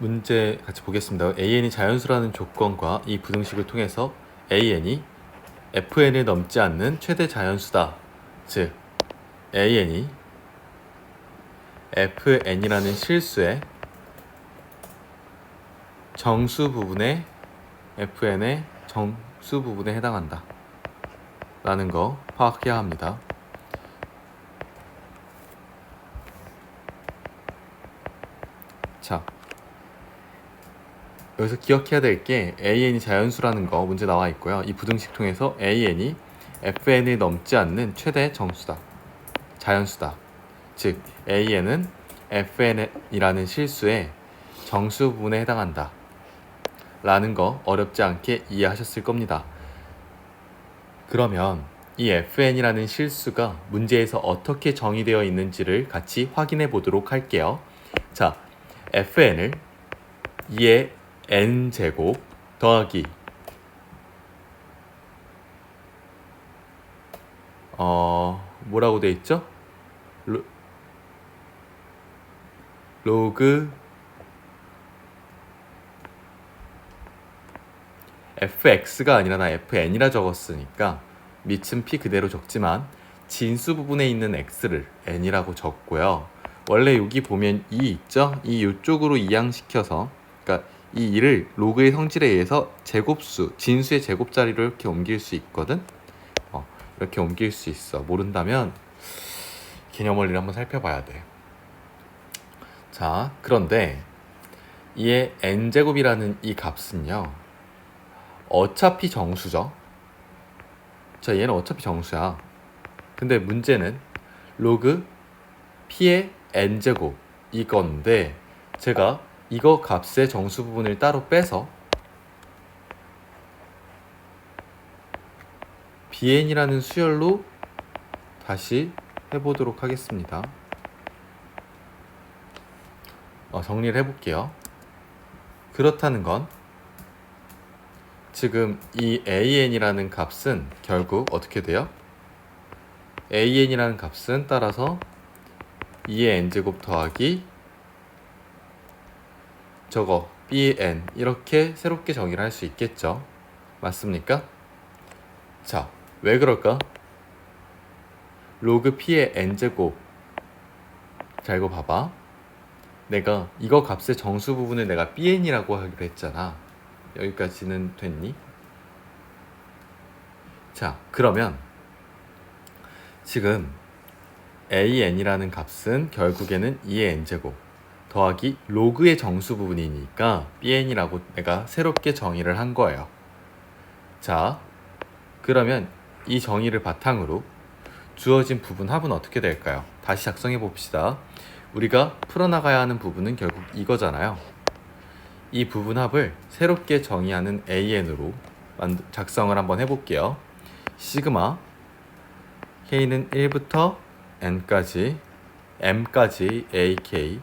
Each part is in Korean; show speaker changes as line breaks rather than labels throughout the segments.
문제 같이 보겠습니다. AN이 자연수라는 조건과 이 부등식을 통해서 AN이 FN을 넘지 않는 최대 자연수다. 즉, AN이 FN이라는 실수의 정수 부분에 FN의 정수 부분에 해당한다. 라는 거 파악해야 합니다. 자, 여기서 기억해야 될 게 AN이 자연수라는 거 문제 나와 있고요. 이 부등식 통해서 AN이 FN을 넘지 않는 최대 정수다. 자연수다. 즉, AN은 FN이라는 실수의 정수 부분에 해당한다. 라는 거 어렵지 않게 이해하셨을 겁니다. 그러면 이 FN이라는 실수가 문제에서 어떻게 정의되어 있는지를 같이 확인해 보도록 할게요. 자, FN을 2의 n제곱 더하기 뭐라고 돼 있죠? 로그 fx가 아니라 나 fn이라 적었으니까 밑은 p 그대로 적지만 진수 부분에 있는 x를 n이라고 적고요. 원래 여기 보면 2 있죠? 이 이쪽으로 이항시켜서, 그러니까 이 2를 로그의 성질에 의해서 제곱수, 진수의 제곱자리로 이렇게 옮길 수 있거든? 이렇게 옮길 수 있어. 모른다면 개념 원리를 한번 살펴봐야 돼. 자, 그런데 이의 n제곱이라는 이 값은요, 어차피 정수죠. 자, 얘는 어차피 정수야. 근데 문제는 로그 p의 n제곱 이건데, 제가 이거 값의 정수 부분을 따로 빼서 bn이라는 수열로 다시 해보도록 하겠습니다. 정리를 해볼게요. 그렇다는 건 지금 이 an이라는 값은 결국 어떻게 돼요? an이라는 값은 따라서 2의 n제곱 더하기 저거 bn 이렇게 새롭게 정의를 할 수 있겠죠. 맞습니까? 자, 왜 그럴까? 로그 p의 n제곱, 자 이거 봐봐. 내가 이거 값의 정수 부분을 내가 bn이라고 하기로 했잖아. 여기까지는 됐니? 자, 그러면 지금 an이라는 값은 결국에는 2의 n제곱 더하기 로그의 정수 부분이니까 bn이라고 내가 새롭게 정의를 한 거예요. 자, 그러면 이 정의를 바탕으로 주어진 부분 합은 어떻게 될까요? 다시 작성해 봅시다. 우리가 풀어나가야 하는 부분은 결국 이거잖아요. 이 부분 합을 새롭게 정의하는 an으로 작성을 한번 해볼게요. 시그마 k는 1부터 n까지 m까지 ak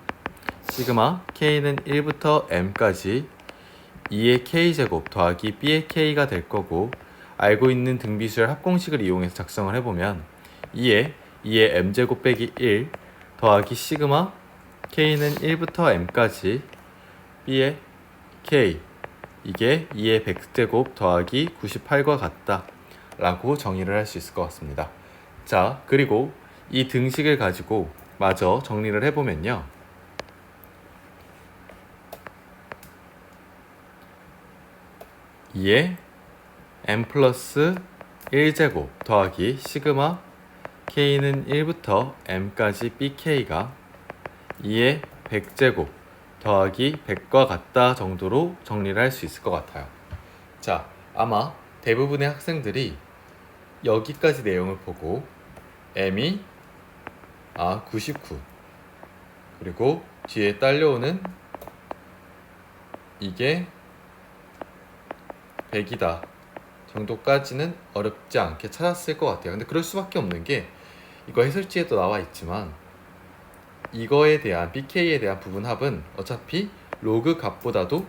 시그마 k는 1부터 m까지 2의 k제곱 더하기 b의 k가 될 거고, 알고 있는 등비수열 합공식을 이용해서 작성을 해보면 2의 m제곱 빼기 1 더하기 시그마 k는 1부터 m까지 b의 k, 이게 2의 100제곱 더하기 98과 같다 라고 정의를 할 수 있을 것 같습니다. 자, 그리고 이 등식을 가지고 마저 정리를 해보면요, 2의 m 플러스 1제곱 더하기 시그마 k는 1부터 m까지 bk가 2의 100제곱 더하기 100과 같다 정도로 정리를 할 수 있을 것 같아요. 자, 아마 대부분의 학생들이 여기까지 내용을 보고 m이 99 그리고 뒤에 딸려오는 이게 100이다 정도까지는 어렵지 않게 찾았을 것 같아요. 근데 그럴 수밖에 없는 게, 이거 해설지에도 나와 있지만 이거에 대한 bk에 대한 부분합은 어차피 로그 값보다도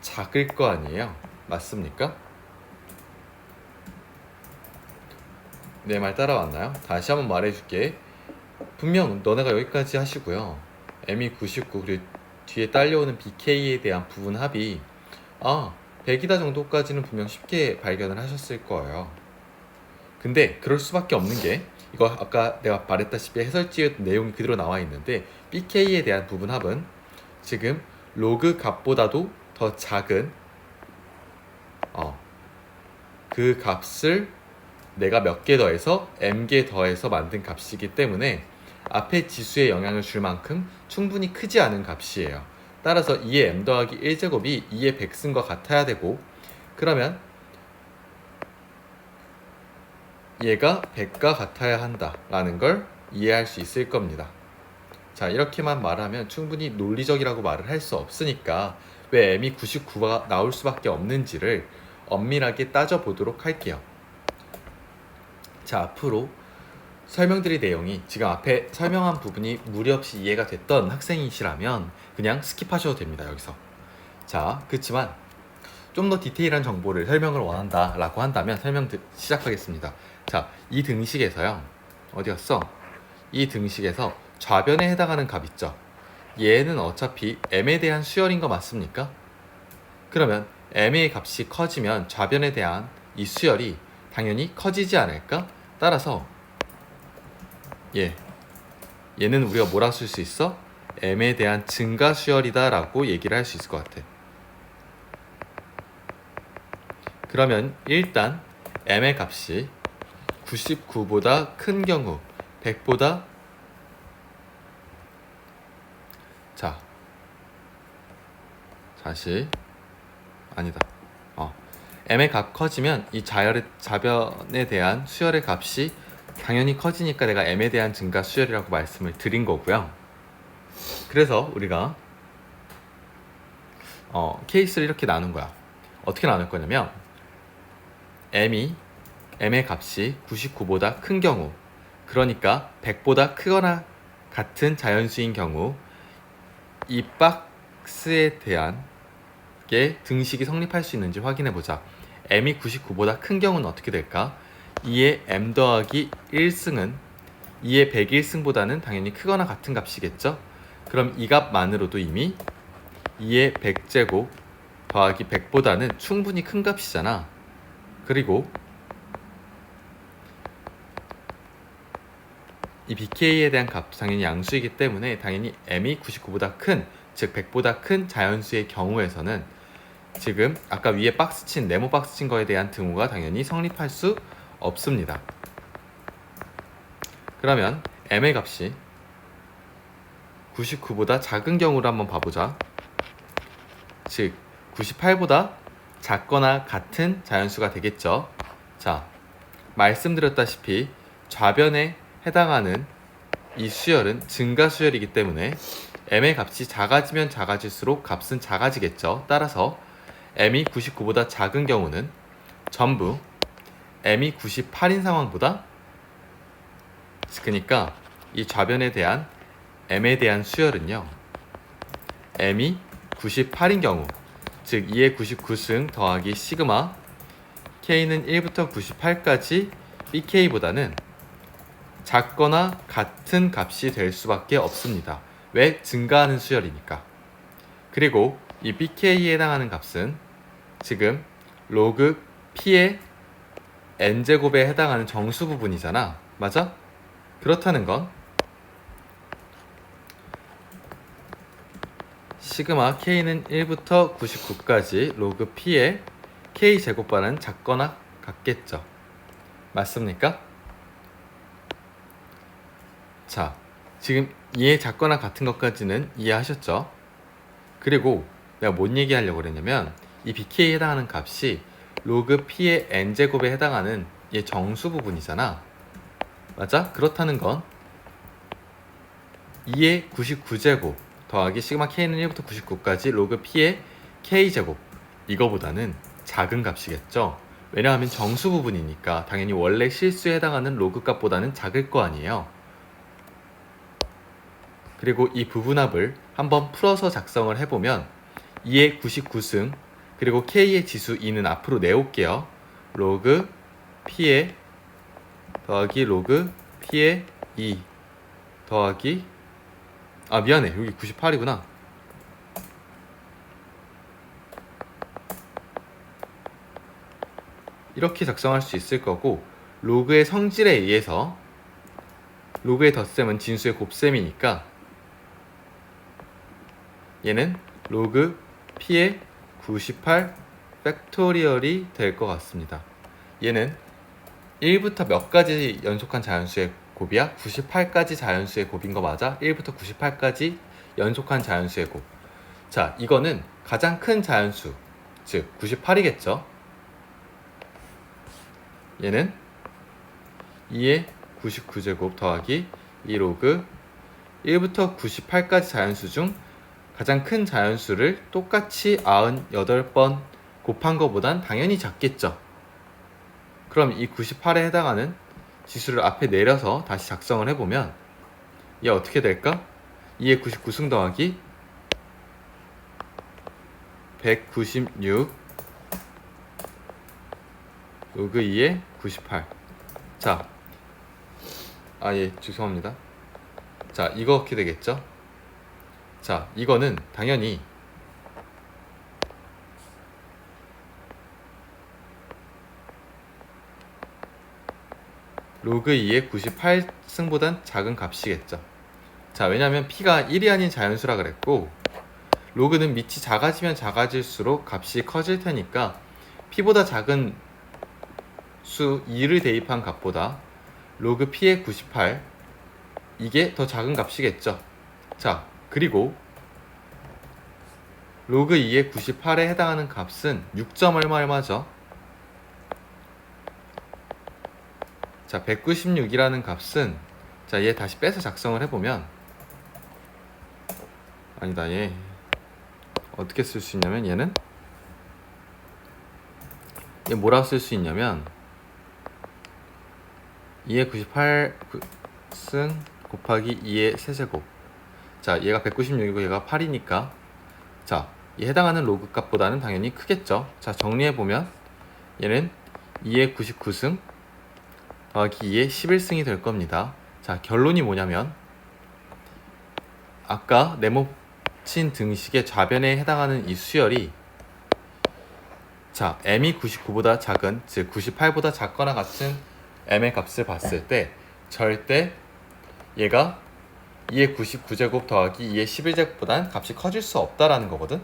작을 거 아니에요. 맞습니까? 내 말 따라왔나요? 다시 한번 말해줄게. 분명 너네가 여기까지 하시고요, m이 99 그리고 뒤에 딸려오는 BK에 대한 부분합이 100이다 정도까지는 분명 쉽게 발견을 하셨을 거예요. 근데 그럴 수밖에 없는 게 이거 아까 내가 말했다시피 해설지에 내용이 그대로 나와 있는데 BK에 대한 부분합은 지금 로그 값보다도 더 작은 그 값을 내가 몇 개 더해서 m개 더해서 만든 값이기 때문에 앞에 지수에 영향을 줄 만큼 충분히 크지 않은 값이에요. 따라서 2의 m 더하기 1제곱이 2의 100승과 같아야 되고, 그러면 얘가 100과 같아야 한다라는 걸 이해할 수 있을 겁니다. 자, 이렇게만 말하면 충분히 논리적이라고 말을 할 수 없으니까 왜 m이 99가 나올 수밖에 없는지를 엄밀하게 따져보도록 할게요. 자, 앞으로 설명드릴 내용이 지금 앞에 설명한 부분이 무리 없이 이해가 됐던 학생이시라면 그냥 스킵하셔도 됩니다. 여기서. 자, 그렇지만 좀 더 디테일한 정보를 설명을 원한다 라고 한다면 시작하겠습니다. 자, 이 등식에서요, 어디 갔어? 이 등식에서 좌변에 해당하는 값 있죠? 얘는 어차피 m에 대한 수열인 거 맞습니까? 그러면 m의 값이 커지면 좌변에 대한 이 수열이 당연히 커지지 않을까? 따라서 얘는 우리가 뭐라 쓸 수 있어? m에 대한 증가 수열이다 라고 얘기를 할 수 있을 것 같아. 그러면 일단 m의 값이 99보다 큰 경우 100보다 m의 값 커지면 이 좌변에 대한 수열의 값이 당연히 커지니까 내가 m에 대한 증가 수열이라고 말씀을 드린 거고요. 그래서 우리가 케이스를 이렇게 나눈 거야. 어떻게 나눌 거냐면 m의 값이 99보다 큰 경우, 그러니까 100보다 크거나 같은 자연수인 경우 이 박스에 대한 게 등식이 성립할 수 있는지 확인해 보자. m이 99보다 큰 경우는 어떻게 될까? 2의 m 더하기 1승은 2의 101승보다는 당연히 크거나 같은 값이겠죠? 그럼 이 값만으로도 이미 2의 100제곱 더하기 100보다는 충분히 큰 값이잖아. 그리고 이 BK에 대한 값 당연히 양수이기 때문에 당연히 m이 99보다 큰, 즉 100보다 큰 자연수의 경우에서는 지금 아까 위에 네모 박스 친 거에 대한 등호가 당연히 성립할 수 없습니다. 그러면 m의 값이 99보다 작은 경우를 한번 봐보자. 즉 98보다 작거나 같은 자연수가 되겠죠. 자, 말씀드렸다시피 좌변에 해당하는 이 수열은 증가 수열이기 때문에 m의 값이 작아지면 작아질수록 값은 작아지겠죠. 따라서 m이 99보다 작은 경우는 전부 m이 98인 상황보다, 그러니까 이 좌변에 대한 m에 대한 수열은요, m이 98인 경우, 즉 2의 99승 더하기 시그마 k는 1부터 98까지 bk보다는 작거나 같은 값이 될 수밖에 없습니다. 왜? 증가하는 수열이니까. 그리고 이 bk에 해당하는 값은 지금 로그 p의 n제곱에 해당하는 정수 부분이잖아. 맞아? 그렇다는 건 시그마 k는 1부터 99까지 로그 p의 k제곱과는 작거나 같겠죠. 맞습니까? 자, 지금 이해 작거나 같은 것까지는 이해하셨죠? 그리고 내가 뭔 얘기하려고 그랬냐면 이 BK에 해당하는 값이 로그 P의 N제곱에 해당하는 얘 정수 부분이잖아. 맞아? 그렇다는 건 2의 99제곱 더하기 시그마 K는 1부터 99까지 로그 P의 K제곱, 이거보다는 작은 값이겠죠? 왜냐하면 정수 부분이니까 당연히 원래 실수에 해당하는 로그 값보다는 작을 거 아니에요. 그리고 이 부분합을 한번 풀어서 작성을 해보면 2의 99승 그리고 k의 지수 2는 앞으로 내올게요. 로그 p의 더하기 로그 p의 2 더하기 미안해, 여기 98이구나. 이렇게 작성할 수 있을 거고, 로그의 성질에 의해서 로그의 덧셈은 진수의 곱셈이니까 얘는 로그 p의 98 팩토리얼이 될 것 같습니다. 얘는 1부터 몇 가지 연속한 자연수의 곱이야? 98까지 자연수의 곱인 거 맞아? 1부터 98까지 연속한 자연수의 곱. 자, 이거는 가장 큰 자연수, 즉 98이겠죠? 얘는 2의 99제곱 더하기 2 로그 1부터 98까지 자연수 중 가장 큰 자연수를 똑같이 98번 곱한 것보단 당연히 작겠죠. 그럼 이 98에 해당하는 지수를 앞에 내려서 다시 작성을 해보면 얘 어떻게 될까? 2의 99승 더하기 196 로그 2의 98. 자, 죄송합니다. 자, 이거 어떻게 되겠죠? 자, 이거는 당연히 로그 2의 98승보단 작은 값이겠죠. 자, 왜냐면 p가 1이 아닌 자연수라 그랬고, 로그는 밑이 작아지면 작아질수록 값이 커질 테니까 p보다 작은 수 2를 대입한 값보다 로그 p의 98 이게 더 작은 값이겠죠. 자, 그리고 로그 2의 98에 해당하는 값은 6점 얼마죠? 자, 196이라는 값은, 자, 얘 다시 빼서 작성을 해보면, 아니다, 얘 어떻게 쓸 수 있냐면, 얘 뭐라고 쓸 수 있냐면 2의 98승 곱하기 2의 세제곱. 자, 얘가 196이고 얘가 8이니까, 자, 이 해당하는 로그 값보다는 당연히 크겠죠. 자, 정리해보면 얘는 2의 99승 더하기 2의 11승이 될 겁니다. 자, 결론이 뭐냐면 아까 네모친 등식의 좌변에 해당하는 이 수열이, 자, m이 99보다 작은, 즉 98보다 작거나 같은 m의 값을 봤을 때 절대 얘가 2의 99제곱 더하기 2의 11제곱보단 값이 커질 수 없다라는 거거든.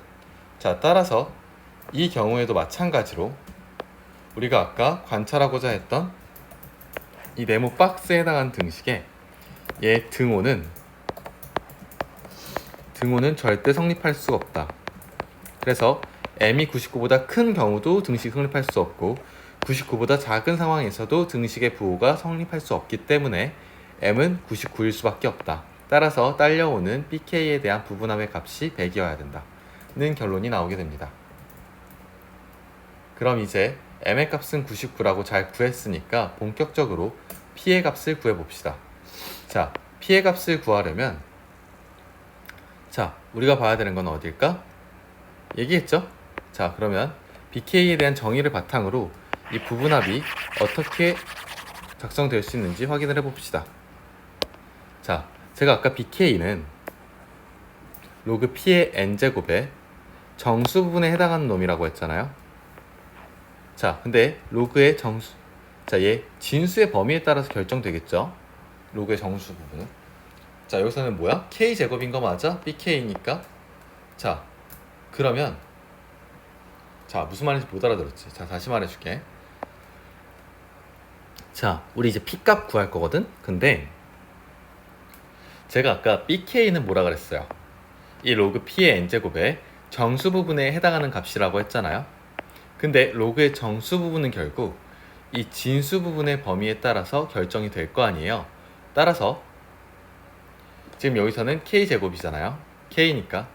자, 따라서 이 경우에도 마찬가지로 우리가 아까 관찰하고자 했던 이 네모 박스에 해당하는 등식에 얘 등호는 절대 성립할 수가 없다. 그래서 m이 99보다 큰 경우도 등식이 성립할 수 없고 99보다 작은 상황에서도 등식의 부호가 성립할 수 없기 때문에 m은 99일 수밖에 없다. 따라서 딸려오는 pk에 대한 부분함의 값이 100이어야 된다는 결론이 나오게 됩니다. 그럼 이제 m의 값은 99라고 잘 구했으니까 본격적으로 p의 값을 구해봅시다. 자, p의 값을 구하려면, 자, 우리가 봐야 되는 건 어딜까? 얘기했죠? 자, 그러면 bk에 대한 정의를 바탕으로 이 부분합이 어떻게 작성될 수 있는지 확인을 해봅시다. 자, 제가 아까 bk는 로그 p의 n제곱에 정수 부분에 해당하는 놈이라고 했잖아요. 자, 근데 로그의 정수, 자, 얘 진수의 범위에 따라서 결정되겠죠? 로그의 정수 부분은. 자, 여기서는 뭐야? k제곱인 거 맞아? bk니까. 자, 그러면, 자, 무슨 말인지 못 알아들었지? 자, 다시 말해줄게. 자, 우리 이제 p값 구할 거거든? 근데 제가 아까 bk는 뭐라 그랬어요? 이 로그 p의 n제곱에 정수 부분에 해당하는 값이라고 했잖아요. 근데 로그의 정수 부분은 결국 이 진수 부분의 범위에 따라서 결정이 될 거 아니에요. 따라서 지금 여기서는 k제곱이잖아요. k니까,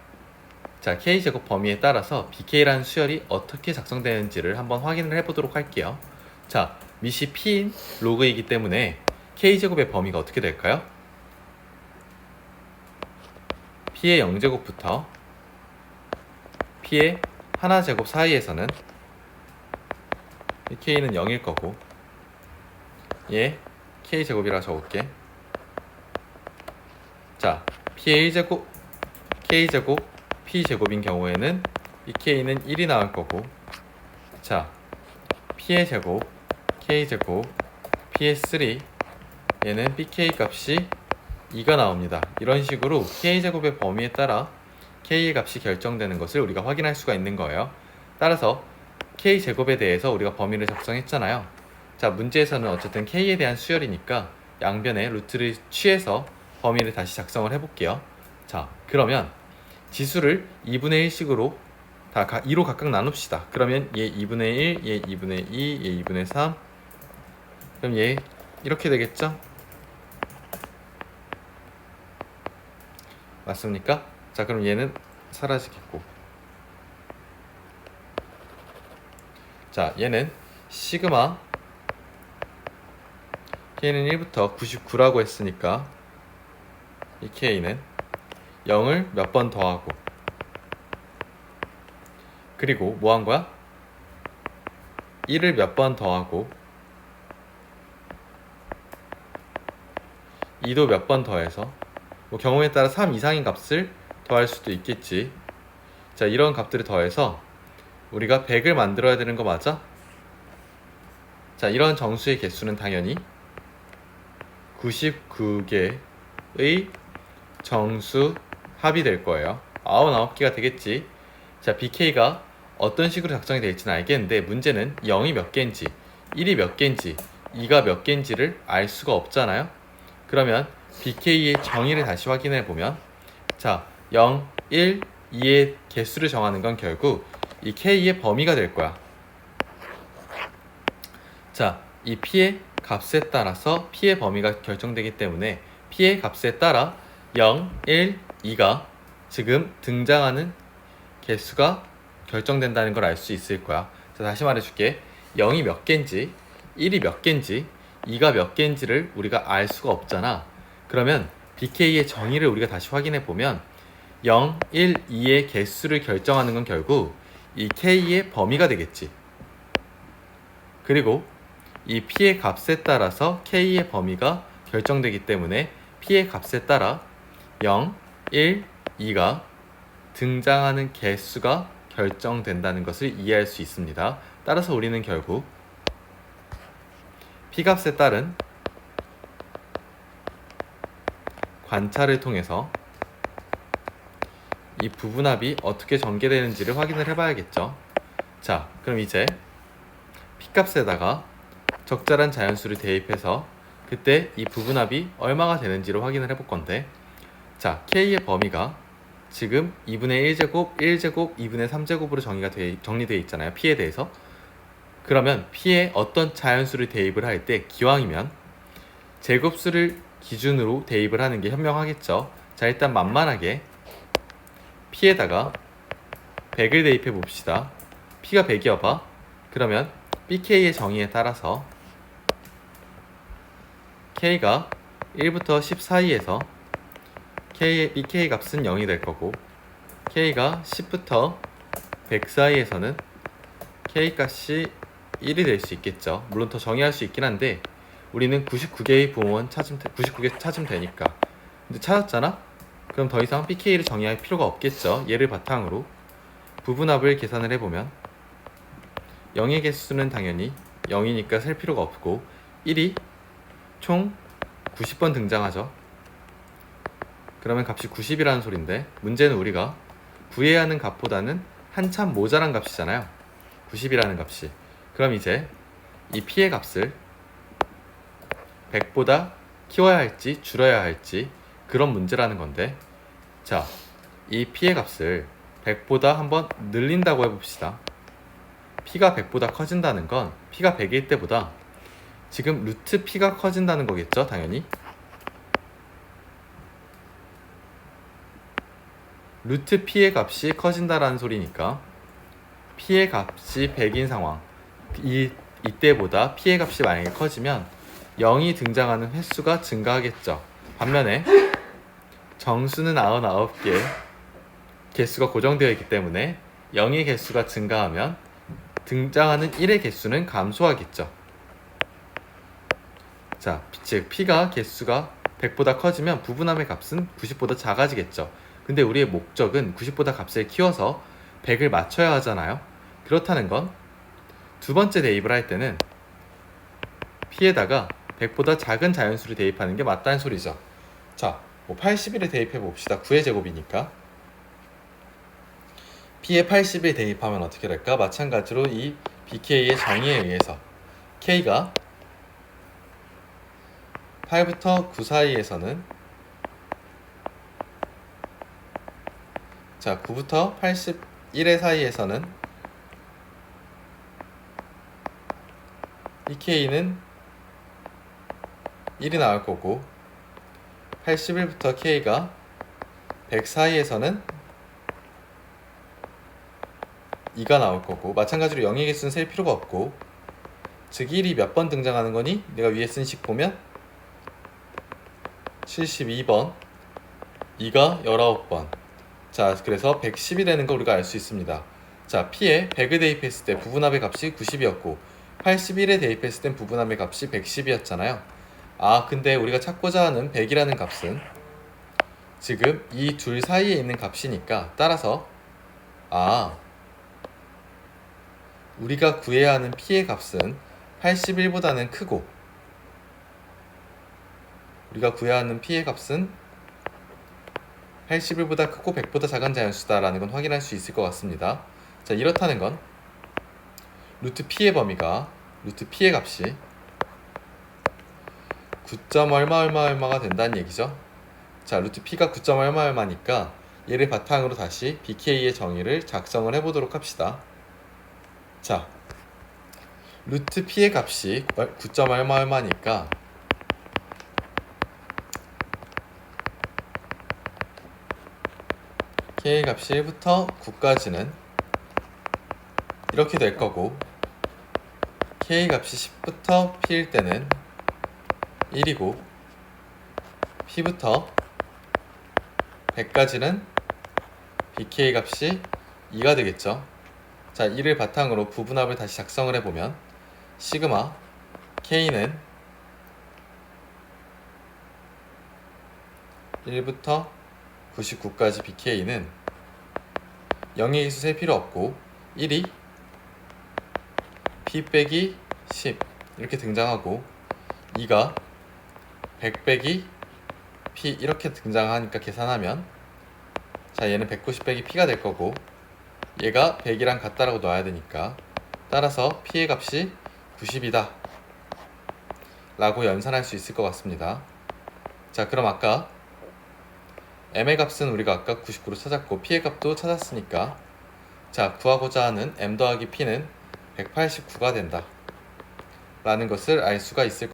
자, k제곱 범위에 따라서 bk라는 수열이 어떻게 작성되는지를 한번 확인을 해보도록 할게요. 자, 밑이 p인 로그이기 때문에 k제곱의 범위가 어떻게 될까요? p의 0제곱부터 p의 1제곱 사이에서는 k는 0일 거고, 얘 k제곱이라 적을게. 자, p의 1제곱, k제곱, p제곱인 경우에는 이 k는 1이 나올 거고, 자, p의 제곱 k제곱 p의3 얘는 pk 값이 2가 나옵니다. 이런 식으로 k제곱의 범위에 따라 k의 값이 결정되는 것을 우리가 확인할 수가 있는 거예요. 따라서 k제곱에 대해서 우리가 범위를 작성했잖아요. 자, 문제에서는 어쨌든 k에 대한 수열이니까 양변에 루트를 취해서 범위를 다시 작성을 해볼게요. 자, 그러면 지수를 2분의 1씩으로 다 2로 각각 나눕시다. 그러면 얘 2분의 1, 얘 2분의 2, 얘 2분의 3. 그럼 얘 이렇게 되겠죠? 맞습니까? 자, 그럼 얘는 사라지겠고. 자, 얘는 시그마 k는 1부터 99라고 했으니까 이 k는 0을 몇 번 더하고 그리고 뭐 한 거야? 1을 몇 번 더하고 2도 몇 번 더해서 뭐 경우에 따라 3 이상인 값을 더할 수도 있겠지. 자, 이런 값들을 더해서 우리가 100을 만들어야 되는 거 맞아? 자, 이런 정수의 개수는 당연히 99개의 정수 합이 될 거예요. 99개가 되겠지. 자, BK가 어떤 식으로 작성이 될지는 알겠는데 문제는 0이 몇 개인지 1이 몇 개인지 2가 몇 개인지를 알 수가 없잖아요. 그러면 BK의 정의를 다시 확인해 보면 자, 0, 1, 2의 개수를 정하는 건 결국 이 K의 범위가 될 거야. 자, 이 P의 값에 따라서 P의 범위가 결정되기 때문에 P의 값에 따라 0, 1, 2가 지금 등장하는 개수가 결정된다는 걸 알 수 있을 거야. 자, 다시 말해줄게. 0이 몇 개인지 1이 몇 개인지 2가 몇 개인지를 우리가 알 수가 없잖아. 그러면 BK의 정의를 우리가 다시 확인해 보면 0, 1, 2의 개수를 결정하는 건 결국 이 K의 범위가 되겠지. 그리고 이 P의 값에 따라서 K의 범위가 결정되기 때문에 P의 값에 따라 0, 1, 2가 등장하는 개수가 결정된다는 것을 이해할 수 있습니다. 따라서 우리는 결국 P값에 따른 관찰을 통해서 이 부분합이 어떻게 전개되는지를 확인을 해봐야겠죠. 자, 그럼 이제 P값에다가 적절한 자연수를 대입해서 그때 이 부분합이 얼마가 되는지를 확인을 해볼 건데 자, K의 범위가 지금 2분의 1제곱, 1제곱, 2분의 3제곱으로 정리되어 있잖아요. P에 대해서. 그러면 P에 어떤 자연수를 대입을 할 때 기왕이면 제곱수를 기준으로 대입을 하는 게 현명하겠죠. 자, 일단 만만하게 P에다가 100을 대입해 봅시다. P가 100이어봐. 그러면 BK의 정의에 따라서 K가 1부터 10 사이에서 BK 값은 0이 될 거고 K가 10부터 100 사이에서는 K 값이 1이 될 수 있겠죠. 물론 더 정의할 수 있긴 한데 우리는 99개의 부호원 99개 찾으면 되니까. 근데 찾았잖아? 그럼 더 이상 BK를 정의할 필요가 없겠죠. 얘를 바탕으로 부분합을 계산을 해보면 0의 개수는 당연히 0이니까 셀 필요가 없고 1이 총 90번 등장하죠. 그러면 값이 90이라는 소린데 문제는 우리가 구해야 하는 값보다는 한참 모자란 값이잖아요. 90이라는 값이. 그럼 이제 이 P의 값을 100보다 키워야 할지 줄여야 할지 그런 문제라는 건데 자, 이 P의 값을 100보다 한번 늘린다고 해봅시다. P가 100보다 커진다는 건 P가 100일 때보다 지금 루트 P가 커진다는 거겠죠, 당연히. 루트 P의 값이 커진다라는 소리니까 P의 값이 100인 상황 이때보다 P의 값이 만약에 커지면 0이 등장하는 횟수가 증가하겠죠. 반면에 정수는 99개 개수가 고정되어 있기 때문에 0의 개수가 증가하면 등장하는 1의 개수는 감소하겠죠. 자, 즉 P가 개수가 100보다 커지면 부분함의 값은 90보다 작아지겠죠. 근데 우리의 목적은 90보다 값을 키워서 100을 맞춰야 하잖아요. 그렇다는 건 두 번째 대입을 할 때는 P에다가 100보다 작은 자연수를 대입하는 게 맞다는 소리죠. 자, 뭐 81을 대입해 봅시다. 9의 제곱이니까. P에 80을 대입하면 어떻게 될까? 마찬가지로 이 BK의 정의에 의해서 K가 8부터 9 사이에서는, 자, 9부터 81의 사이에서는 이 K는 1이 나올 거고, 81부터 K가 100 사이에서는 2가 나올 거고, 마찬가지로 0의 개수는 셀 필요가 없고, 즉 1이 몇 번 등장하는 거니? 내가 위에 쓴 식 보면 72번, 2가 19번. 자, 그래서 110이 되는 거 우리가 알 수 있습니다. 자, P에 100을 대입했을 때 부분합의 값이 90이었고 81에 대입했을 땐 부분합의 값이 110이었잖아요. 아, 근데 우리가 찾고자 하는 100이라는 값은 지금 이 둘 사이에 있는 값이니까, 따라서 우리가 구해야 하는 P의 값은 81보다는 크고, 우리가 구해야 하는 P의 값은 81보다 크고 100보다 작은 자연수다라는 건 확인할 수 있을 것 같습니다. 자, 이렇다는 건 루트 P의 범위가, 루트 P의 값이 9점 얼마가 된다는 얘기죠. 자, 루트 P가 9점 얼마니까 얘를 바탕으로 다시 BK의 정의를 작성을 해보도록 합시다. 자, 루트 P의 값이 9점 얼마니까 K의 값이 1부터 9까지는 이렇게 될 거고, K 값이 10부터 P일 때는 1이고, P부터 100까지는 BK 값이 2가 되겠죠. 자, 이를 바탕으로 부분합을 다시 작성을 해보면 시그마 K는 1부터 99까지 BK는 0의 기수 셀 필요 없고 1이 P 빼기 10 이렇게 등장하고, 2가 100 빼기 P 이렇게 등장하니까 계산하면, 자, 얘는 190 빼기 P가 될 거고, 얘가 100이랑 같다라고 놔야 되니까, 따라서 P의 값이 90이다 라고 연산할 수 있을 것 같습니다. 자, 그럼 아까 M의 값은 우리가 아까 99로 찾았고 P의 값도 찾았으니까, 자, 구하고자 하는 M 더하기 P는 189가 된다 라는 것을 알 수가 있을